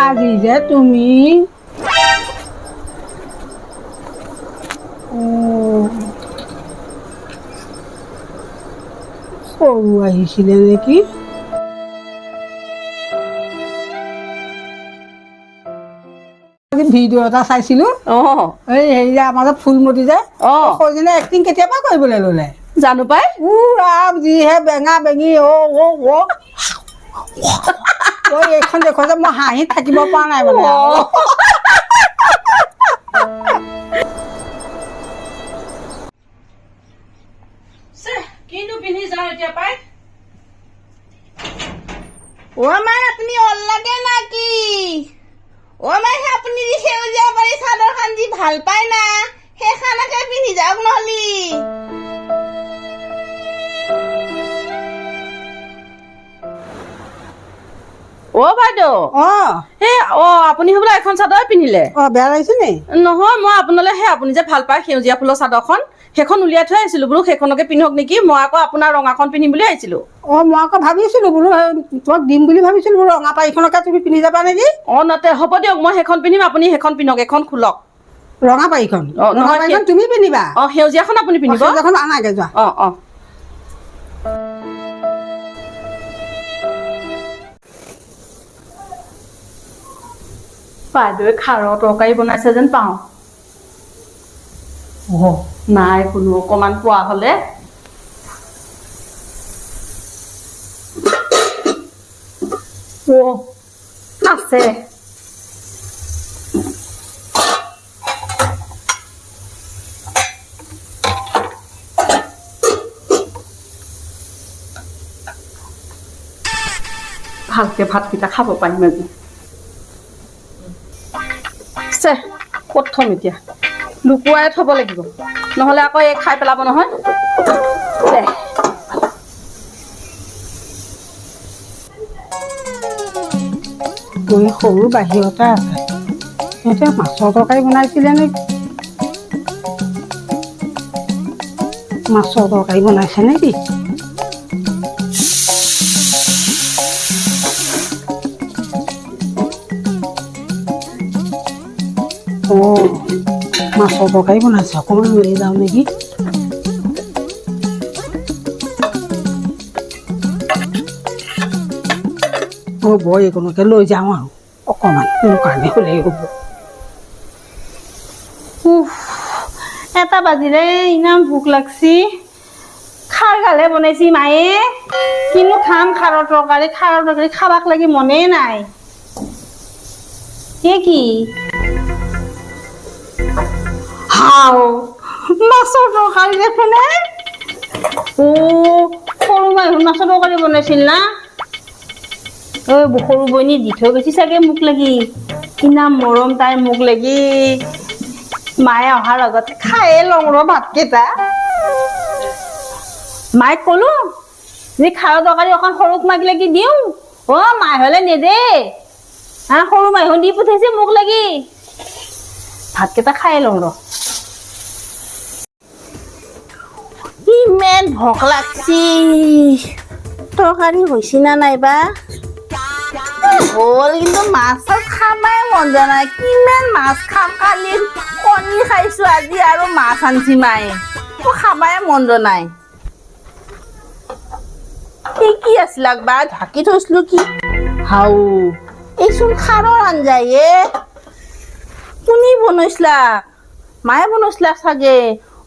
আজি যে তুমি সৰু আহিছিলে নেকি? ভিডিঅ' এটা চাইছিলো এই হেৰি যে আমাৰ যে ফুলমতি যে সৌজনে এক্টিং কেতিয়াবা কৰিবলৈ ললে জানো পাই ৰাম যিহে বেঙা বেঙি এইখন দেখো যে মই হাঁহি থাকিব পৰা নাই মানে কিনো পিন্ধি যাওঁ এতিয়া পাই মাই আপুনি অল্লাগে নাকি মাই আপুনি যে সেউজীয়া পাৰি চাদৰ খান যি ভাল পায় না সেইখানকে পিন্ধি যাওক নহলি বাইদেউ আপুনি হ'বলা এখন চাদৰ পিন্ধিলে বেয়া লাগিছে নি নহয় মই আপোনালৈ আপুনি যে ভাল পায় সেউজীয়া ফুলৰ চাদৰখন সেইখন উলিয়াই থৈ আহিছিলো বোলো সেইখনকে পিন্ধক নেকি মই আকৌ আপোনাৰ ৰঙাখন পিন্ধিম বুলি আহিছিলো মই আকৌ ভাবিছিলো বোলো তোমাক দিম বুলি ভাবিছিলো বোলো ৰঙা পাৰীখনকে তুমি পিন্ধি যাবা নেকি নাতে হ'ব দিয়ক মই সেইখন পিন্ধিম আপুনি সেইখন পিন্ধক এখন খোলক ৰঙা পাৰীখন তুমি পিন্ধিবা সেউজীয়াখন আপুনি পিন্ধিব সেউজীয়াখন আনাগে যোৱা বাইদেৱে খাৰৰ তৰকাৰী বনাইছে যেন পাওঁ নাই কোনো অকমান পোৱা হলে আছে ভালকে ভাতকেইটা খাব পাৰিম আজি ক'ত থম এতিয়া লুকুৱাই থব লাগিব নহলে আকৌ এই খাই পেলাব নহয় সৰু বাহিৰতে আছে সিহঁতে মাছৰ তৰকাৰী বনাইছিলে নেকি মাছৰ তৰকাৰী বনাইছে নেকি মাছৰ তৰকাৰী বনাইছে অকণমান লৈ যাওঁ নেকি হ'ব এইকণকে লৈ যাওঁ আৰু অকণমান মোৰ কাৰণে হ'লেই হ'ব এটা বাজিলে ইমান ভোক লাগছি খাৰ গালে বনাইছি মায়ে কিনো খাম খাৰৰ তৰকাৰী খাবাক লাগি মনে নাই কি মাছৰ তৰকাৰী দেখোন সৰু মানুহ মাছৰ তৰকাৰী বনাইছিল না সৰু বইনী দি থৈ গৈছি চাগে মোক লাগি কিনা মৰম তাই মোক লাগি মায়ে অহাৰ আগতে খায়ে লওঁ ভাতকেইটা মাইক কলো যে খাৰৰ তৰকাৰী অকণ সৰুক মাক লাগি দিওঁ মায়ে হলে নেদে সৰু মাইহু দি পঠাইছে মোক লাগি ভাতকেইটা খাই লওঁ ইমান ভোক লাগছি তৰকাৰী হৈছে না নাইবা হ'ল কিন্তু মাছ খাবাই মন যোৱা নাই কিমান মাছ খাম কালি কণী খাইছো আজি আৰু মাছ আনছি মায়ে মোৰ খাবাই মন যোৱা নাই কি আছিল বা ঢাকি থৈছিলো কি এইচোন খাৰৰ আঞ্জায়ে কোনে বনাইছিলা মায়ে বনাইছিলা চাগে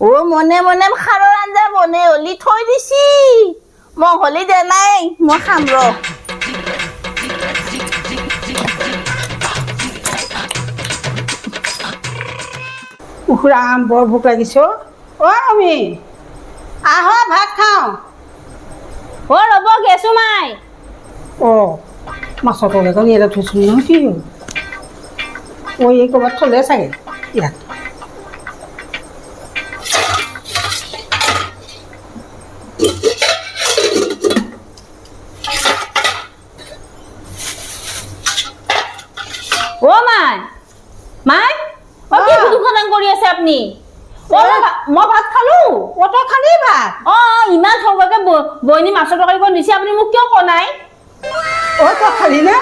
মনে মনে খাৰৰ আঞ্জা বনে হলি থৈ দিছি মই হলি দে নাই মই খাম ৰাম বৰ ভোক লাগিছে আমি আহ ভাত খাওঁ ৰ'ব গেছো মাই মাছৰ তৰকাৰীখন ইয়াতে থৈছিলোঁ নহয় কি হ'ল এই ক'ৰবাত থলে চাগে ইয়াত মাই কি দুখনাং কৰি আছে আপুনি মই ভাত খালো তই খালি ভাত ইমান সৰুকে বইনী মাছৰ তৰকাৰী দিছে আপুনি মোক কিয় কোৱা নাই অ' তই খালি নে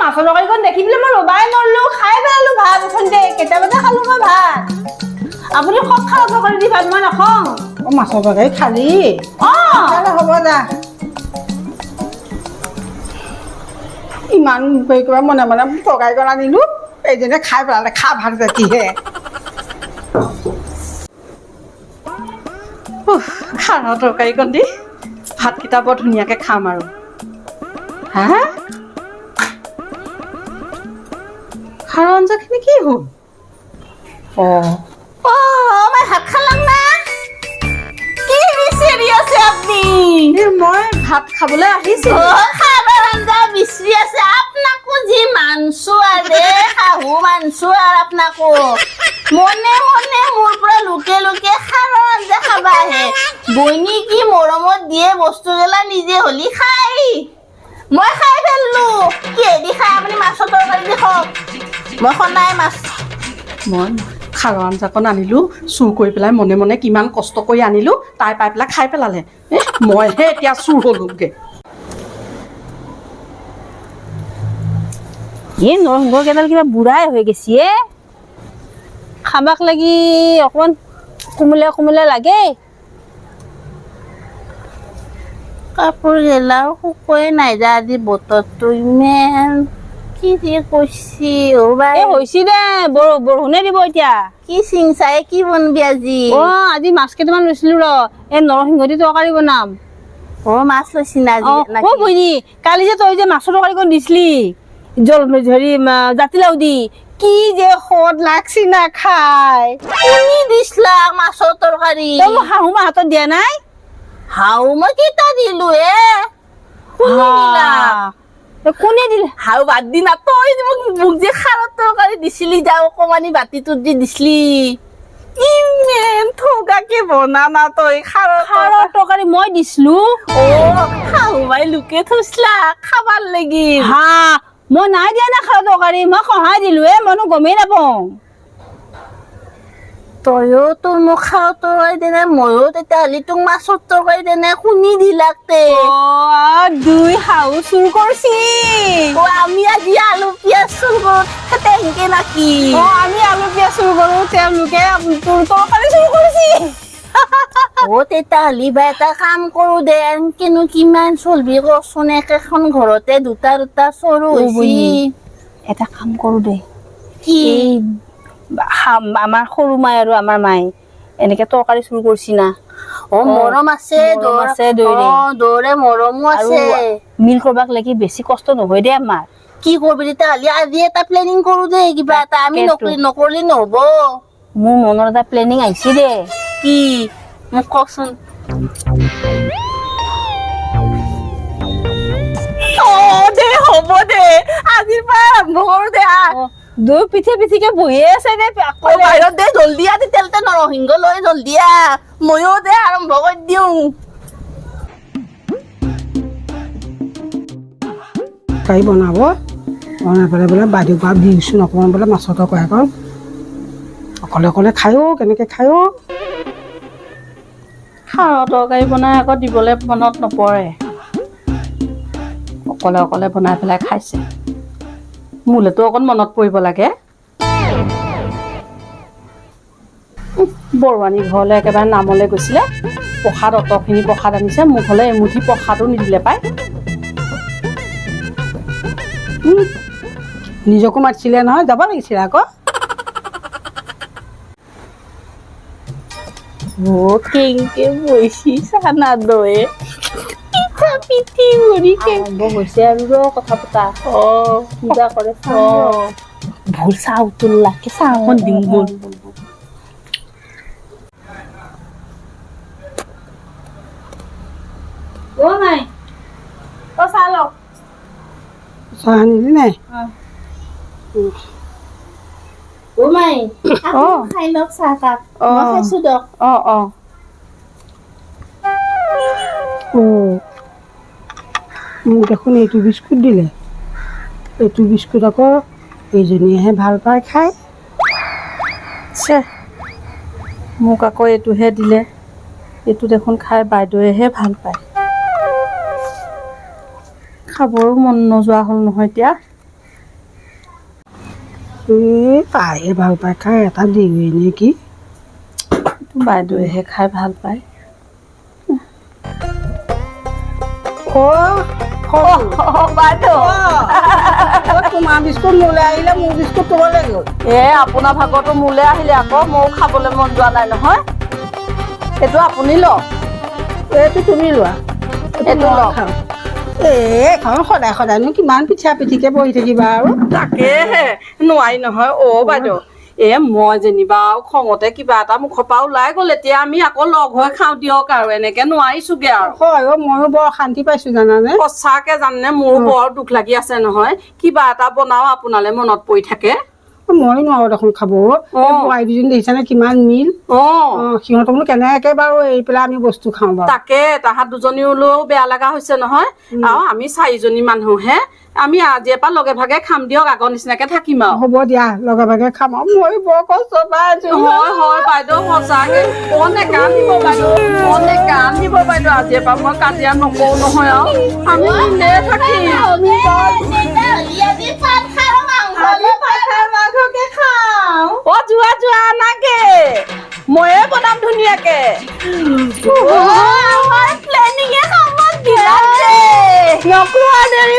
মাছৰ তৰকাৰীখন দেখি পেলাই মই ৰবাই নৰলো খাই পেলালো ভাত ওচৰতে কেতিয়াবাতে খালো মই ভাত আপুনি কত খাব তৰকাৰী দি ভাত মই নাখাওঁ অ' মাছৰ তৰকাৰী খালি হ'ব যা ইমান হেৰি কৰা মনে মনে তৰকাৰীকণ আনিলো এইজনে খাই পেলালে খা ভাত ৰাতিহে খাৰৰ তৰকাৰীকণ দি ভাতকেইটা বৰ ধুনীয়াকৈ খাম আৰু হা খাৰৰ আঞ্জাখিনি কি হ'ল মই ভাত খালাম না কি বিচাৰি আছে আপুনি মই ভাত খাবলৈ আহিছো খাৰৰ আঞ্জা বিচাৰি আছে আপোনাকো যি মানছো আৰে শাহু মানছো আৰু আপোনাকো মনে মনে মোৰ পৰা লুকে লুকে খাৰৰ আঞ্জা খাবা আহে বইনী কি মৰমত দিয়ে বস্তুগেলা নিজে হলি খাই মই খাই ফেললো কিহেদি খাই আপুনি মাছৰ তৰকাৰী দি খাওক মই খনাই মাছ মই খাৰৰ আঞ্জাকণ আনিলোঁ চুৰ কৰি পেলাই মনে মনে কিমান কষ্ট কৰি আনিলোঁ তাই পাই পেলাই খাই পেলালে মইহে এতিয়া চুৰ হলোগৈ এই নৰসিংহ কেইডাল কিবা বুঢ়াই হৈ গৈছে খাবাক লাগি অকমান কোমলীয়া কোমলীয়া লাগে কাপোৰ গেলাও শুকোৱাই নাই যা আজি বতৰটো ইমান কি যে কৈছি হৈছে দে বৰষুণে দিব এতিয়া কি চিংচাই কি বনবি আজি আজি মাছ কেইটামান লৈছিলো ৰ এই নৰসিংহ দি তৰকাৰী বনাম মাছ লৈছি না বইনী কালি যে তই যে মাছৰ তৰকাৰীখন দিছিলি জল হেৰি জাতিলাও দি কি যে সোৱাদ লাগছি না খাই কোনি দিছলা মাছৰ তৰকাৰী তই মোক শাহু মা হাতত দিয়া নাই শাহু মই কেইটা দিলো কোনে দিলে হাও বাদ দি না তই মোক যে খাৰৰ তৰকাৰী দিছিলি যা অকমানি বাতিটোত যে দিছিলি ইমান থগাকে বনা না তই খাৰৰ তৰকাৰী মই দিছিলো শাহু মাই লুকে থৈছিলা খাবাৰ লাগি মই নাই দিয়া না খাৰৰ তৰকাৰী মই সহায় দিলো মইনো গমেই নাপাওঁ তয়ো তোৰ মোক খাৰৰ তৰকাৰী দেনে ময়ো তেতিয়াহ'লে তোক মাছৰ তৰকাৰী দেনে শুনি দিলাকতে দুই শাহু চুৰ কৰছি আমি আজি আলু পিয়াজ চুৰ কৰো সেনেকে নাকি আমি আলু পিয়াজ চুৰ কৰো তেওঁলোকে তোৰ তৰকাৰী চুৰ কৰিছি তেতিয়াহ'লে বা এটা কাম কৰো দে কিনো কিমান চলবি কচোন একেখন ঘৰতে দুটা দুটা চৰু হৈছি এটা কাম কৰো দে কি আমাৰ সৰু মাই আৰু আমাৰ মাই এনেকে তৰকাৰী চুৰ কৰিছি না মৰম আছে দৌৰে মৰমো আছে মিল কৰবাক লাগি বেছি কষ্ট নহয় দে আমাৰ কি কৰবি তেতিয়াহ'লে আজি এটা প্লেনিং কৰো দে কিবা এটা আমি নকৰিলে নহব মোৰ মনৰ এটা প্লেনিং আহিছে দে কি মোক কচোন দে হ'ব দে আজিৰ পৰা আৰম্ভ কৰো দে দুই পিঠে পিঠিকে বহিয়ে আছে দে বাহিৰত দে জলদি আ তেলতে নৰসিংহ লৈ জলদি আ ময়ো দে আৰম্ভ কৰি দিওঁ তাই বনাব বনাই পেলাই বোলে বাইদেউ পৰা দিছোঁ অকণমান বোলে মাছৰ তৰকাৰীকণ অকলে অকলে খায়ো কেনেকৈ খায়ো খাৰৰ তৰকাৰী বনাই আকৌ দিবলৈ মনত নপৰে অকলে অকলে বনাই পেলাই খাইছে মোলেতো অকণ মনত পৰিব লাগে বৰুৱানী ঘৰলৈ একেবাৰে নামলৈ গৈছিলে প্ৰসাদ অতখিনি প্ৰসাদ আনিছে মোৰ ঘৰলৈ এমুঠি প্ৰসাদো নিদিলে পাই নিজকো মাতিছিলে নহয় যাব লাগিছিলে আকৌ কেংকে বৈছি চানা দয়ে পিঠি ভৰিকে গৈছে আৰু কথা পতা কিবা কৰে ভুল চাহ উতলাকে চাহ অকণ দিম বল নাই চাহ লওক চাহ আনিলি নাই মাই খাই লওক চাহ কাপ খাইছো দক মোক দেখোন এইটো বিস্কুট দিলে এইটো বিস্কুট আকৌ এইজনীয়েহে ভাল পায় খাই মোক আকৌ এইটোহে দিলে এইটো দেখোন খাই বাইদেৱেহে ভাল পায় খাবৰো মন নোযোৱা হ'ল নহয় এতিয়া। পায়ে ভাল পায় খাই এটা দিওঁৱে নেকি? বাইদেৱেহে খাই ভাল পায়। বাইদেউ তোমাৰ বিস্কুট মোলৈ আহিলে মোৰ বিস্কুট তোমালৈ গ'ল। আপোনাৰ ভাগৰটো মোলৈ আহিলে আকৌ ময়ো খাবলৈ মন যোৱা নাই নহয়। এইটো আপুনি লওক, এইটো তুমি লোৱা, এইটো লওক। খাওঁ সদায় সদায়নো কিমান পিঠা পিঠিকে বহি থাকিবা আৰু। তাকেহে নোৱাৰি নহয় বাইদেউ। মই যেনিবা খঙতে কিবা এটা মুখৰ পৰা ওলাই গ'ল, এতিয়া আমি আকৌ লগ হৈ খাওঁ দিয়ক আৰু এনেকে নোৱাৰিছোগে আৰু। হয় ময়ো বৰ অশান্তি পাইছো জানানে। সঁচাকে জানে মোৰো বৰ দুখ লাগি আছে নহয়। কিবা এটা বনাও আপোনালে মনত পৰি থাকে। ময়ো নোৱাৰো দেখোন খাব। বোৱাৰী দুজনী দেখিছানে কিমান মিল। সিহঁতকনো কেনেকে বাৰু এৰি পেলাই আমি বস্তু খাওঁ বাৰু। তাকে তাহাঁত দুজনীলৈও বেয়া লগা হৈছে নহয়। আৰু আমি 4জনী মানুহহে, আমি আজিৰ পৰা লগে ভাগে খাম দিয়ক, আগৰ নিচিনাকে থাকিম আৰু। হ'ব দিয়া লগে ভাগে খাম আৰু। ময়ো বৰ কষ্ট পাই আছো। হয় বাইদেউ সঁচাকে নেকান্দিব বাইদেউ, নেকান্দিব বাইদেউ। আজিৰ পৰা মই কাজিয়া নকৰো নহয় আৰু আমি মিলে থাকিম। যোৱা নাগে, ময়ে বনাম ধুনীয়াকে। প্লেনিঙে কামত দিলা দেই। নকৰা দেৰি